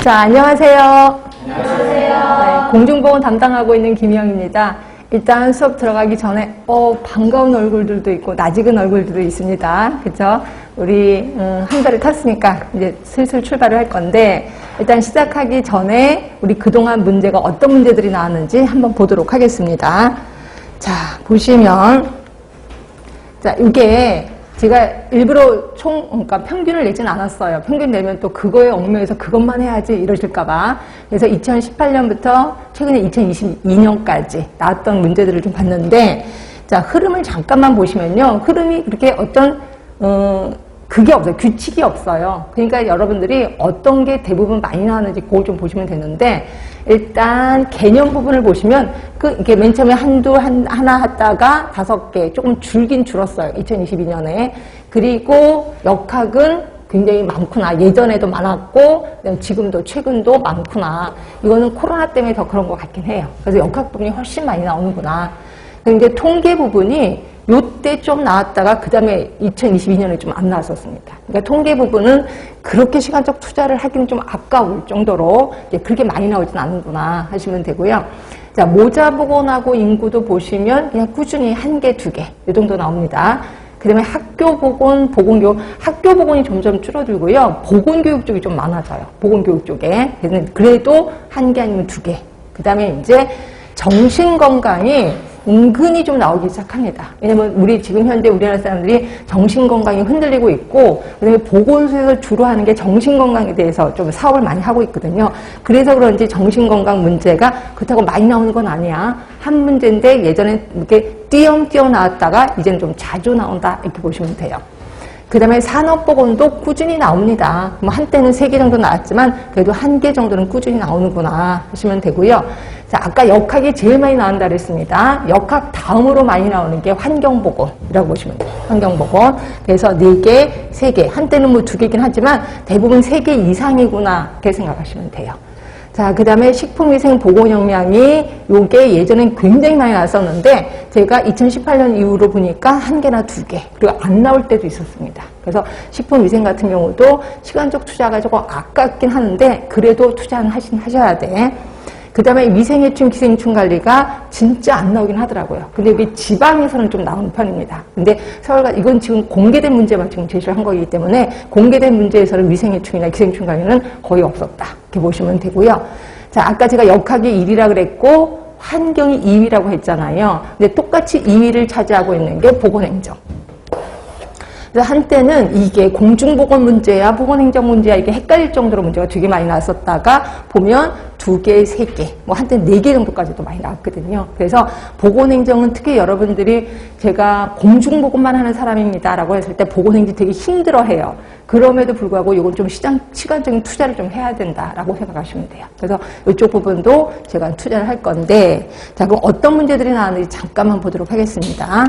자, 안녕하세요. 안녕하세요. 네, 공중보건 담당하고 있는 김희영입니다. 일단 수업 들어가기 전에 반가운 얼굴들도 있고 낯익은 얼굴들도 있습니다. 그렇죠? 우리 한 달을 탔으니까 이제 슬슬 출발을 할 건데 일단 시작하기 전에 우리 그동안 문제가 어떤 문제들이 나왔는지 한번 보도록 하겠습니다. 자, 보시면 자, 이게 제가 일부러 그러니까 평균을 내진 않았어요. 평균 내면 또 그거에 얽매여서 그것만 해야지 이러실까봐. 그래서 2018년부터 최근에 2022년까지 나왔던 문제들을 좀 봤는데, 자, 흐름을 잠깐만 보시면요. 흐름이 그렇게 어떤, 그게 없어요. 규칙이 없어요. 그러니까 여러분들이 어떤 게 대부분 많이 나왔는지 그걸 좀 보시면 되는데, 일단 개념 부분을 보시면 이게 맨 처음에 하나 했다가 5개 조금 줄긴 줄었어요. 2022년에. 그리고 역학은 굉장히 많구나. 예전에도 많았고 지금도 최근도 많구나. 이거는 코로나 때문에 더 그런 것 같긴 해요. 그래서 역학 부분이 훨씬 많이 나오는구나. 근데 통계 부분이 요때 좀 나왔다가 그 다음에 2022년에 좀 안 나왔었습니다. 그러니까 통계 부분은 그렇게 시간적 투자를 하기는 좀 아까울 정도로 그렇게 많이 나오진 않는구나 하시면 되고요. 자, 모자 보건하고 인구도 보시면 그냥 꾸준히 1개, 2개 이 정도 나옵니다. 그 다음에 학교 보건, 보건교육, 학교 보건이 점점 줄어들고요. 보건교육 쪽이 좀 많아져요. 보건교육 쪽에. 그래도 1개 아니면 2개. 그 다음에 이제 정신건강이 은근히 좀 나오기 시작합니다. 왜냐면 우리 지금 현재 우리나라 사람들이 정신건강이 흔들리고 있고, 그다음에 보건소에서 주로 하는 게 정신건강에 대해서 좀 사업을 많이 하고 있거든요. 그래서 그런지 정신건강 문제가 그렇다고 많이 나오는 건 아니야. 한 문제인데 예전에 이렇게 띄엄띄엄 나왔다가 이제는 좀 자주 나온다 이렇게 보시면 돼요. 그 다음에 산업보건도 꾸준히 나옵니다. 뭐 한때는 3개 정도 나왔지만 그래도 1개 정도는 꾸준히 나오는구나 하시면 되고요. 자, 아까 역학이 제일 많이 나온다 그랬습니다. 역학 다음으로 많이 나오는 게 환경보건이라고 보시면 돼요. 환경보건. 그래서 4개, 3개. 한때는 뭐 2개긴 하지만 대부분 3개 이상이구나 이렇게 생각하시면 돼요. 자, 그 다음에 식품위생보건역량이 요게 예전엔 굉장히 많이 나왔었는데 제가 2018년 이후로 보니까 1개나 2개 그리고 안 나올 때도 있었습니다. 그래서 식품위생 같은 경우도 시간적 투자가 조금 아깝긴 하는데 그래도 투자는 하셔야 돼. 그 다음에 위생해충, 기생충 관리가 진짜 안 나오긴 하더라고요. 근데 여기 지방에서는 좀 나오는 편입니다. 근데 서울가 이건 지금 공개된 문제만 지금 제시를 한 거기 때문에 공개된 문제에서는 위생해충이나 기생충 관리는 거의 없었다. 이렇게 보시면 되고요. 자, 아까 제가 역학이 1위라 그랬고 환경이 2위라고 했잖아요. 근데 똑같이 2위를 차지하고 있는 게 보건행정. 그래서 한때는 이게 공중보건 문제야, 보건행정 문제야 이게 헷갈릴 정도로 문제가 되게 많이 나왔었다가 보면 2개, 3개, 뭐 한때 4개 정도까지도 많이 나왔거든요. 그래서 보건행정은 특히 여러분들이 제가 공중보건만 하는 사람입니다 라고 했을 때 보건행정 되게 힘들어해요. 그럼에도 불구하고 이건 좀 시간적인 투자를 좀 해야 된다라고 생각하시면 돼요. 그래서 이쪽 부분도 제가 투자를 할 건데, 자, 그럼 어떤 문제들이 나왔는지 잠깐만 보도록 하겠습니다.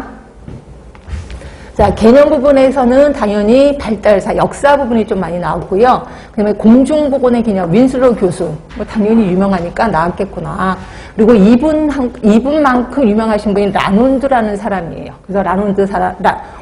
자, 개념 부분에서는 당연히 발달사, 역사 부분이 좀 많이 나오고요. 그 다음에 공중보건의 개념, 윈슬로우 교수. 뭐 당연히 유명하니까 나왔겠구나. 그리고 이분만큼 유명하신 분이 라논드라는 사람이에요. 그래서 라논드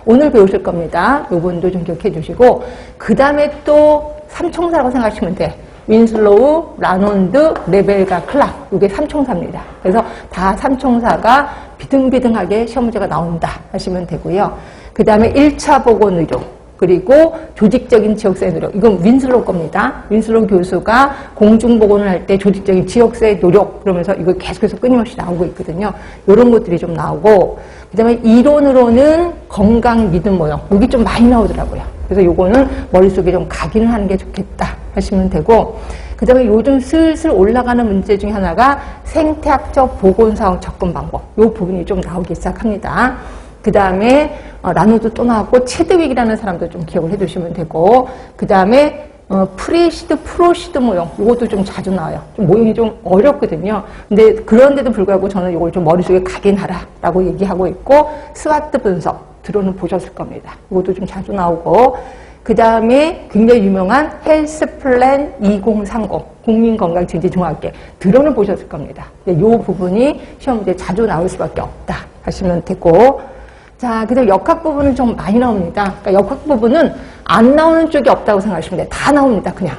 오늘 배우실 겁니다. 이 부분도 좀 기억해 주시고. 그 다음에 또 삼총사라고 생각하시면 돼. 윈슬로우, 라논드, 레벨과 클락. 이게 삼총사입니다. 그래서 다 삼총사가 비등비등하게 시험 문제가 나온다 하시면 되고요. 그 다음에 1차 보건 의료, 그리고 조직적인 지역사회 노력. 이건 윈슬로우 겁니다. 윈슬로우 교수가 공중보건을 할 때 조직적인 지역사회 노력, 그러면서 이거 계속해서 끊임없이 나오고 있거든요. 이런 것들이 좀 나오고, 그 다음에 이론으로는 건강 믿음 모형. 여기 좀 많이 나오더라고요. 그래서 요거는 머릿속에 좀 각인을 하는 게 좋겠다 하시면 되고, 그 다음에 요즘 슬슬 올라가는 문제 중에 하나가 생태학적 보건사업 접근 방법. 요 부분이 좀 나오기 시작합니다. 그 다음에 라노도 또 나왔고 체드윅이라는 사람도 좀 기억을 해두시면 되고, 그 다음에 프리시드, 프로시드 모형 이것도 좀 자주 나와요. 좀 모형이 좀 어렵거든요. 근데 그런데도 불구하고 저는 이걸 좀 머릿속에 각인하라라고 얘기하고 있고, 스와트 분석 들어는 보셨을 겁니다. 이것도 좀 자주 나오고, 그 다음에 굉장히 유명한 헬스 플랜 2030 국민건강증진종합계 들어는 보셨을 겁니다. 근데 이 부분이 시험 문제 자주 나올 수밖에 없다 하시면 되고, 자, 그 다음 역학 부분은 좀 많이 나옵니다. 그러니까 역학 부분은 안 나오는 쪽이 없다고 생각하시면 돼요. 다 나옵니다, 그냥.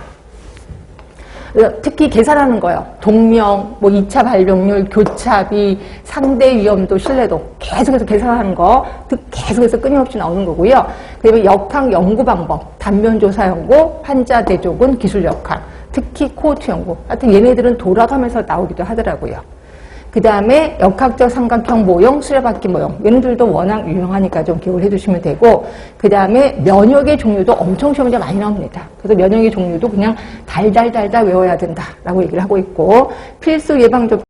특히 계산하는 거요. 동명, 뭐 2차 발병률, 교차비, 상대 위험도, 신뢰도 계속해서 계산하는 거 계속해서 끊임없이 나오는 거고요. 그다음에 역학 연구 방법, 단면조사 연구, 환자 대조군, 기술 역학, 특히 코호트 연구. 하여튼 얘네들은 돌아가면서 나오기도 하더라고요. 그 다음에 역학적 삼각형 모형, 수레바퀴 모형. 얘네들도 워낙 유명하니까 좀 기억을 해두시면 되고, 그 다음에 면역의 종류도 엄청 시험에 많이 나옵니다. 그래서 면역의 종류도 그냥 달달달달 외워야 된다라고 얘기를 하고 있고, 필수 예방접종